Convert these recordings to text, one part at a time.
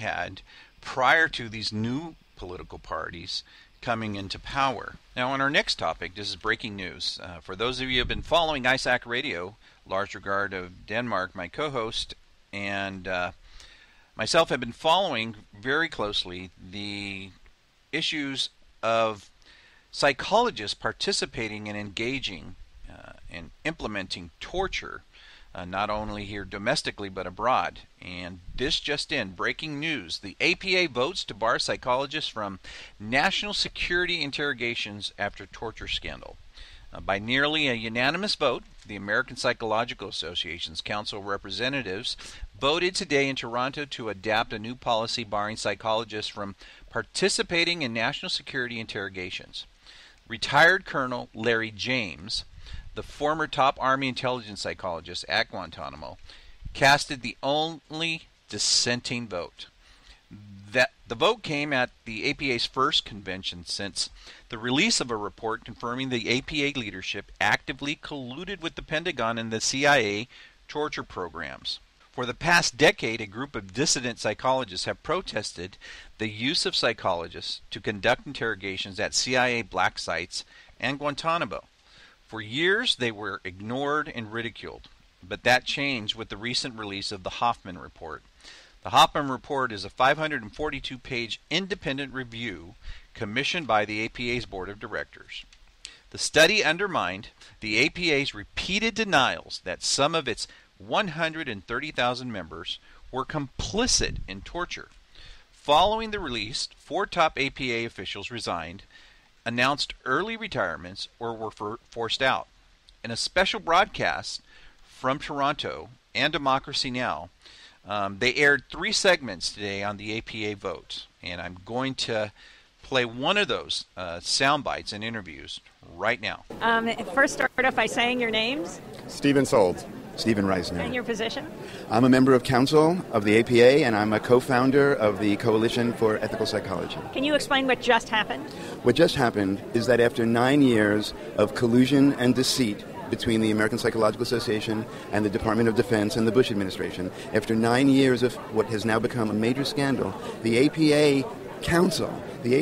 had prior to these new political parties coming into power. Now, on our next topic, this is breaking news. For those of you who have been following ICAACT Radio, large regard of Denmark, my co-host, and myself have been following very closely the issues of psychologists participating and engaging and implementing torture, not only here domestically but abroad. And this just in, breaking news: the APA votes to bar psychologists from national security interrogations after torture scandal. By nearly a unanimous vote, the American Psychological Association's Council of Representatives voted today in Toronto to adopt a new policy barring psychologists from participating in national security interrogations. Retired Colonel Larry James, the former top Army intelligence psychologist at Guantanamo, casted the only dissenting vote. The vote came at the APA's first convention since the release of a report confirming the APA leadership actively colluded with the Pentagon and the CIA torture programs. For the past decade, a group of dissident psychologists have protested the use of psychologists to conduct interrogations at CIA black sites and Guantanamo. For years, they were ignored and ridiculed, but that changed with the recent release of the Hoffman Report. The Hoffman Report is a 542-page independent review commissioned by the APA's Board of Directors. The study undermined the APA's repeated denials that some of its 130,000 members were complicit in torture. Following the release, 4 top APA officials resigned, announced early retirements, or were forced out. In a special broadcast from Toronto and Democracy Now!, they aired 3 segments today on the APA vote, and I'm going to play one of those sound bites and interviews right now. First, start off by saying your names. Stephen Sold. Stephen Reisner. And your position? I'm a member of council of the APA, and I'm a co-founder of the Coalition for Ethical Psychology. Can you explain what just happened? What just happened is that after 9 years of collusion and deceit between the American Psychological Association and the Department of Defense and the Bush administration, after 9 years of what has now become a major scandal, the APA Council, the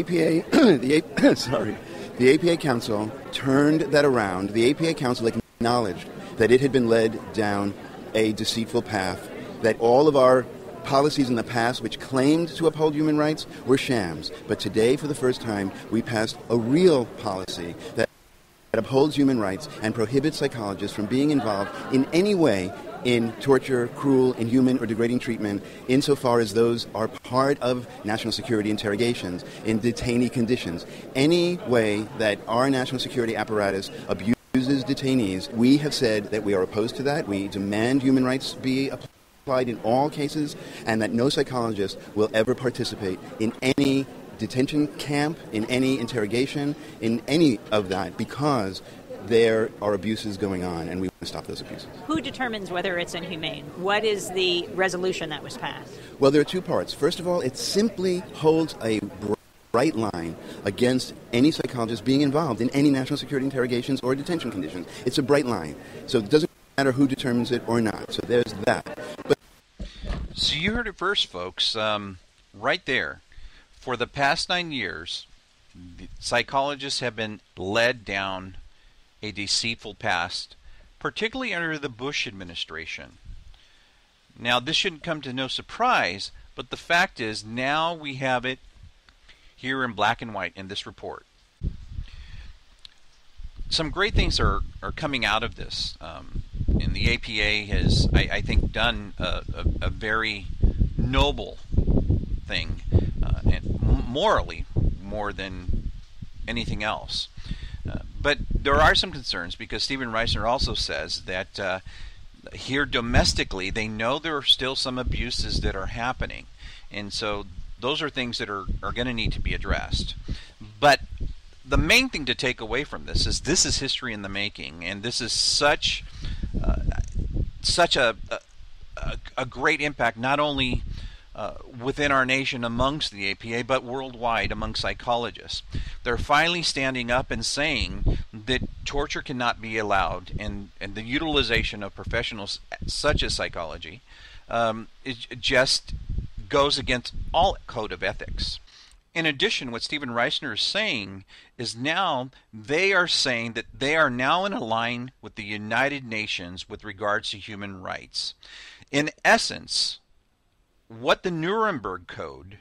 APA Council turned that around. The APA Council acknowledged that it had been led down a deceitful path, that all of our policies in the past which claimed to uphold human rights were shams. But today, for the first time, we passed a real policy that upholds human rights and prohibits psychologists from being involved in any way in torture, cruel, inhuman, or degrading treatment, insofar as those are part of national security interrogations, in detainee conditions. Any way that our national security apparatus abuses detainees, we have said that we are opposed to that. We demand human rights be applied in all cases, and that no psychologist will ever participate in any detention camp, in any interrogation, in any of that, because there are abuses going on, and we want to stop those abuses. Who determines whether it's inhumane? What is the resolution that was passed? Well, there are 2 parts. First of all, it simply holds a bright line against any psychologist being involved in any national security interrogations or detention conditions. It's a bright line. So it doesn't matter who determines it or not. So there's that. So you heard it first, folks, right there. For the past 9 years, psychologists have been led down a deceitful past, particularly under the Bush administration. Now, this shouldn't come to no surprise, but the fact is now we have it here in black and white in this report. Some great things are coming out of this. And the APA has, I think, done a very noble thing, and morally more than anything else. But there are some concerns, because Stephen Reisner also says that here domestically they know there are still some abuses that are happening. And so those are things that are going to need to be addressed. But the main thing to take away from this is history in the making, and this is such a great impact, not only within our nation amongst the APA, but worldwide among psychologists. They're finally standing up and saying that torture cannot be allowed, and the utilization of professionals such as psychology is just goes against all code of ethics. In addition, what Stephen Reisner is saying is now they are saying that they are now in a line with the United Nations with regards to human rights. In essence, what the Nuremberg Code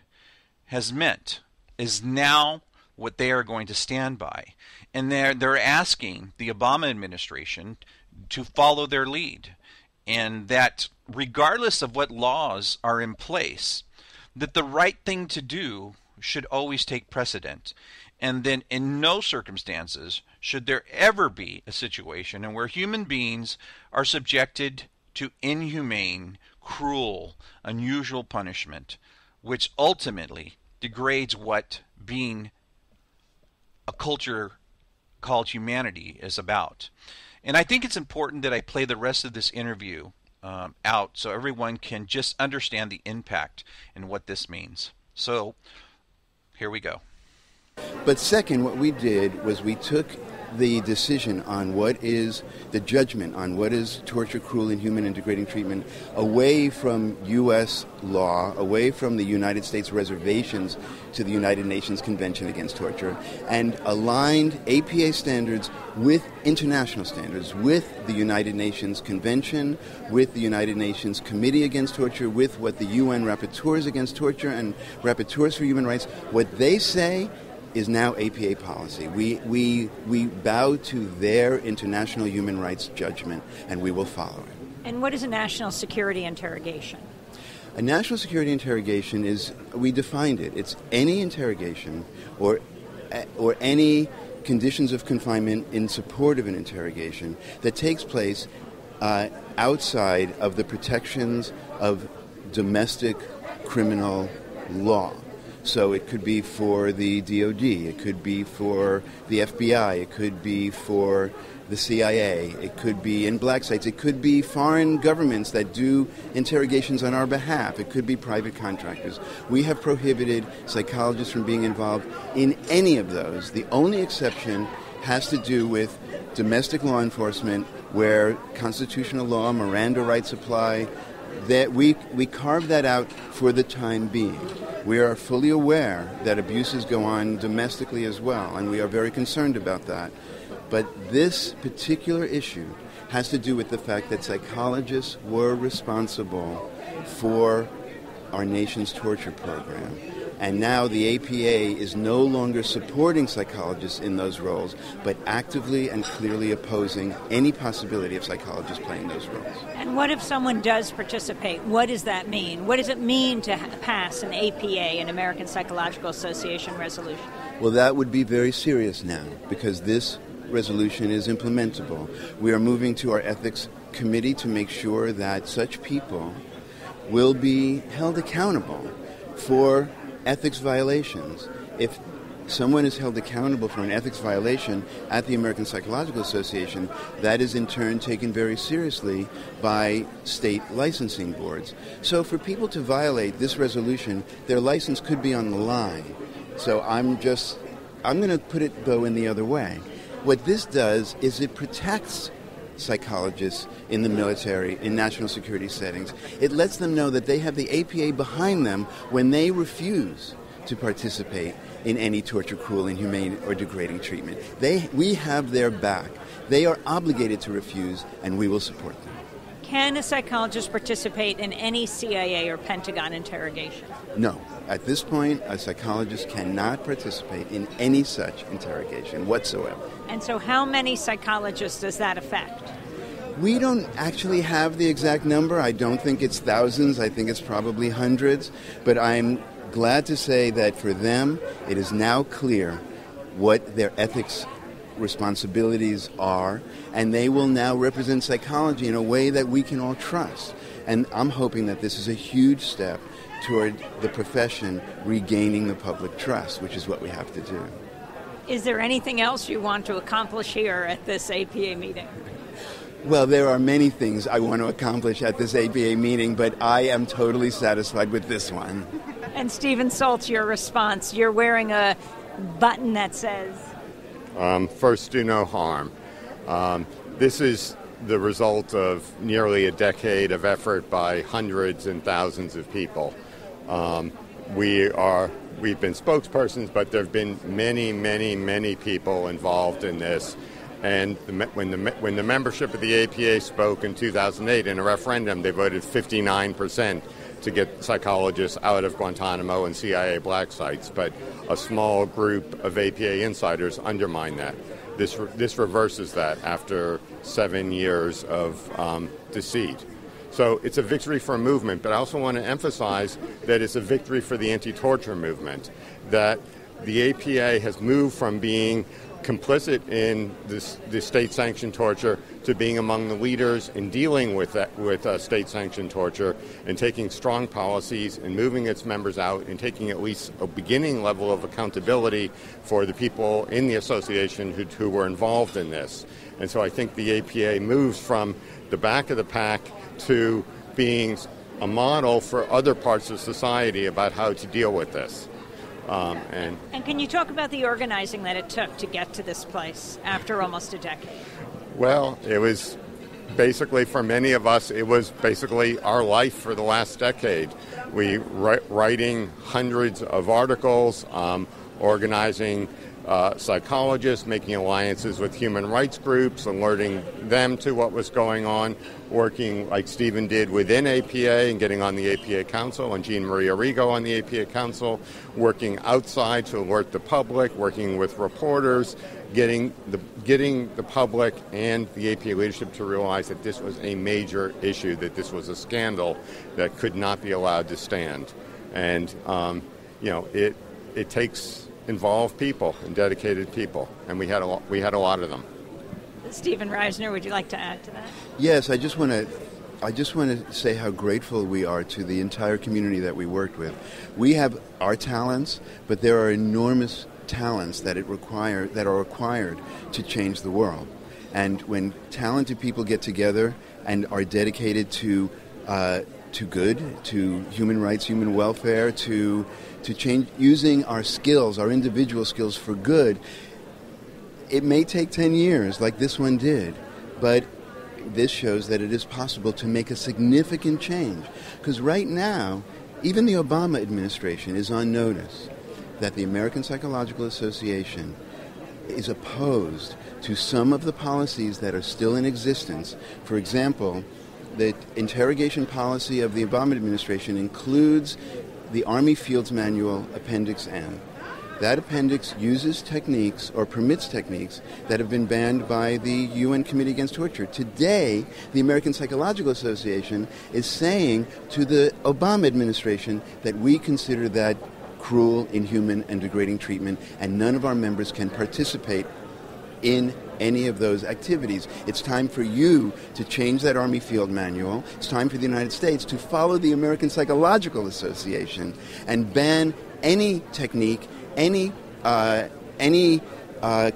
has meant is now what they are going to stand by. And they're asking the Obama administration to follow their lead. And that regardless of what laws are in place, that the right thing to do should always take precedent. And then in no circumstances should there ever be a situation in where human beings are subjected to inhumane, cruel, unusual punishment, which ultimately degrades what being a culture called humanity is about. And I think it's important that I play the rest of this interview out so everyone can just understand the impact and what this means. So here we go. But second, what we did was we took the decision on what is the judgment on what is torture, cruel, inhuman, and degrading treatment away from U.S. law, away from the United States reservations to the United Nations Convention Against Torture, and aligned APA standards with international standards, with the United Nations Convention, with the United Nations Committee Against Torture, with what the UN Rapporteurs Against Torture and Rapporteurs for Human Rights, what they say is now APA policy. We bow to their international human rights judgment, and we will follow it. And what is a national security interrogation? A national security interrogation is, we defined it, it's any interrogation or any conditions of confinement in support of an interrogation that takes place outside of the protections of domestic criminal law. So it could be for the DOD, it could be for the FBI, it could be for the CIA, it could be in black sites, it could be foreign governments that do interrogations on our behalf, it could be private contractors. We have prohibited psychologists from being involved in any of those. The only exception has to do with domestic law enforcement where constitutional law, Miranda rights apply. That we carve that out for the time being. We are fully aware that abuses go on domestically as well, and we are very concerned about that. But this particular issue has to do with the fact that psychologists were responsible for our nation's torture program. And now the APA is no longer supporting psychologists in those roles, but actively and clearly opposing any possibility of psychologists playing those roles. And what if someone does participate? What does that mean? What does it mean to pass an APA, an American Psychological Association resolution? Well, that would be very serious now, because this resolution is implementable. We are moving to our ethics committee to make sure that such people will be held accountable for ethics violations. If someone is held accountable for an ethics violation at the American Psychological Association, that is in turn taken very seriously by state licensing boards. So for people to violate this resolution, their license could be on the line. So I'm going to put it, though, in the other way. What this does is it protects psychologists in the military, in national security settings. It lets them know that they have the APA behind them when they refuse to participate in any torture, cruel, inhumane, or degrading treatment. We have their back. They are obligated to refuse, and we will support them. Can a psychologist participate in any CIA or Pentagon interrogation? No. At this point, a psychologist cannot participate in any such interrogation whatsoever. And so how many psychologists does that affect? We don't actually have the exact number. I don't think it's thousands. I think it's probably hundreds. But I'm glad to say that for them, it is now clear what their ethics responsibilities are, and they will now represent psychology in a way that we can all trust. And I'm hoping that this is a huge step toward the profession regaining the public trust, which is what we have to do. Is there anything else you want to accomplish here at this APA meeting? Well, there are many things I want to accomplish at this APA meeting, but I am totally satisfied with this one. And Stephen Saltz, your response. You're wearing a button that says... First, do no harm. This is the result of nearly a decade of effort by hundreds and thousands of people. We've been spokespersons, but there have been many people involved in this. And when the membership of the APA spoke in 2008 in a referendum, they voted 59% to get psychologists out of Guantanamo and CIA black sites. But a small group of APA insiders undermined that. This reverses that after 7 years of deceit. So it's a victory for a movement, but I also want to emphasize that it's a victory for the anti-torture movement, that the APA has moved from being complicit in the state-sanctioned torture to being among the leaders in dealing with state-sanctioned torture and taking strong policies and moving its members out and taking at least a beginning level of accountability for the people in the association who were involved in this. And so I think the APA moves from the back of the pack to being a model for other parts of society about how to deal with this. And can you talk about the organizing that it took to get to this place after almost a decade? Well, it was basically, for many of us, it was basically our life for the last decade. We writing hundreds of articles, organizing psychologists, making alliances with human rights groups, alerting them to what was going on, working like Stephen did within APA and getting on the APA Council, and Jean Marie Arrigo on the APA Council, working outside to alert the public, working with reporters, getting the public and the APA leadership to realize that this was a major issue, that this was a scandal that could not be allowed to stand. And, it takes involved people and dedicated people, and we had a lot of them. Stephen Reisner, would you like to add to that? Yes, I just want to say how grateful we are to the entire community that we worked with. We have our talents, but there are enormous talents that are required to change the world. And when talented people get together and are dedicated to good, to human rights, human welfare, to change, using our skills, our individual skills for good, it may take 10 years like this one did, but this shows that it is possible to make a significant change. Because right now, even the Obama administration is on notice that the American Psychological Association is opposed to some of the policies that are still in existence. For example, the interrogation policy of the Obama administration includes the Army Fields Manual Appendix N. That appendix uses techniques or permits techniques that have been banned by the UN Committee Against Torture. Today, the American Psychological Association is saying to the Obama administration that we consider that cruel, inhuman, and degrading treatment, and none of our members can participate in any of those activities. It's time for you to change that Army Field Manual. It's time for the United States to follow the American Psychological Association and ban any technique, any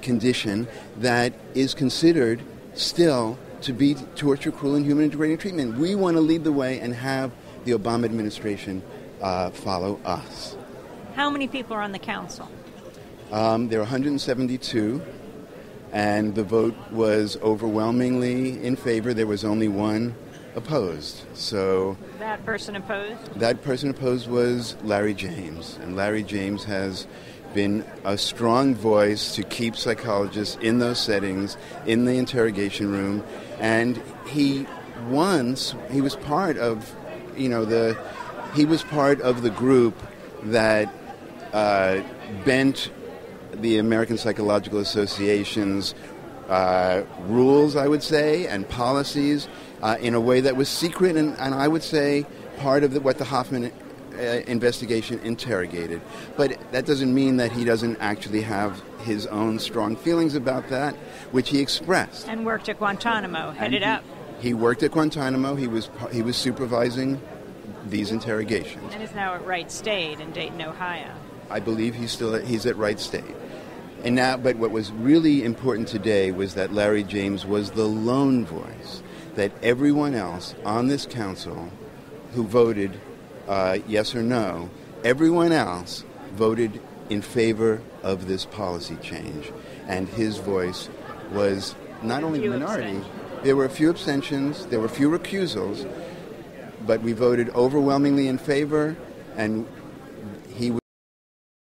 condition that is considered still to be torture, cruel, inhuman, and degrading treatment. We want to lead the way and have the Obama administration follow us. How many people are on the council? There are 172. And the vote was overwhelmingly in favor. There was only one opposed. So that person opposed? That person opposed was Larry James. And Larry James has been a strong voice to keep psychologists in those settings, in the interrogation room. And he was part of, he was part of the group that bent the American Psychological Association's rules, I would say, and policies in a way that was secret and I would say part of what the Hoffman investigation interrogated. But that doesn't mean that he doesn't actually have his own strong feelings about that, which he expressed. And worked at Guantanamo, headed up. He worked at Guantanamo. He was supervising these interrogations. And is now at Wright State in Dayton, Ohio. I believe he's at Wright State. And now, but what was really important today was that Larry James was the lone voice, that everyone else on this council who voted yes or no, everyone else voted in favor of this policy change. And his voice was not only the minority, there were a few abstentions, there were a few recusals, but we voted overwhelmingly in favor, And